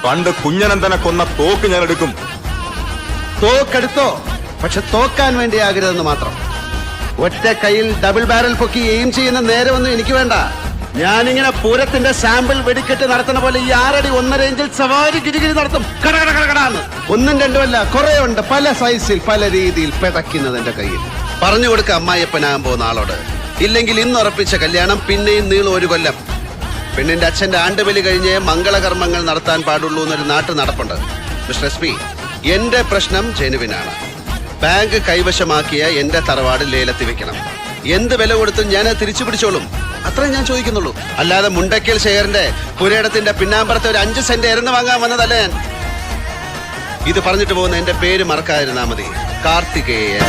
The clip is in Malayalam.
പണ്ട് കുഞ്ഞനന്തനെ കൊന്ന തോക്ക് ഞാൻ എടുക്കും. തോക്കെടുത്തോ, പക്ഷെ തോക്കാൻ വേണ്ടിയാകരുതെന്ന് മാത്രം. ഒറ്റ കയ്യിൽ ഡബിൾ ബാരൽ പൊക്കി എയിം ചെയ്യുന്ന നേരമൊന്നും എനിക്ക് വേണ്ട. ഞാനിങ്ങനെ പൂരത്തിന്റെ സാമ്പിൾ വെടിക്കെട്ട് നടത്തുന്ന പോലെ ഈ 6 അടി 1.5 ഇഞ്ചിൽ സവാരി ഗിരിഗിരി നടത്തും. കടകടകടകടാന്ന് 1 ഉം 2 ഉം അല്ല, കുറെ ഉണ്ട്. പല സൈസിൽ പല രീതിയിൽ പെടക്കുന്നത് എന്റെ കയ്യിൽ. പറഞ്ഞു കൊടുക്ക അമ്മായിയപ്പനാകാൻ പോകുന്ന ആളോട്. ഇല്ലെങ്കിൽ ഇന്ന് ഉറപ്പിച്ച കല്യാണം പിന്നെയും നീളും 1 കൊല്ലം. പെണ്ണിന്റെ അച്ഛന്റെ ആണ്ടുബലി കഴിഞ്ഞ് മംഗളകർമ്മങ്ങൾ നടത്താൻ പാടുള്ളൂ എന്നൊരു നാട്ടു നടപ്പുണ്ട്. മിസ്റ്റർ SP, എന്റെ പ്രശ്നം ജെനുവിനാണ്. ബാങ്ക് കൈവശമാക്കിയ എന്റെ തറവാട് ലേലത്തിൽ വെക്കണം. എന്ത് വില കൊടുത്തും ഞാൻ തിരിച്ചു പിടിച്ചോളും. അത്രയും ഞാൻ ചോദിക്കുന്നുള്ളൂ. അല്ലാതെ മുണ്ടക്കൽ ശേഖറിന്റെ പുരയിടത്തിന്റെ പിന്നാമ്പറത്തെ ഒരു 5 സെന്റ് എരന്ന് വാങ്ങാൻ വന്നതല്ല ഞാൻ. ഇത് പറഞ്ഞിട്ട് പോകുന്ന എന്റെ പേര് മറക്കാതിരുന്നാ മതി. കാർത്തികേയൻ.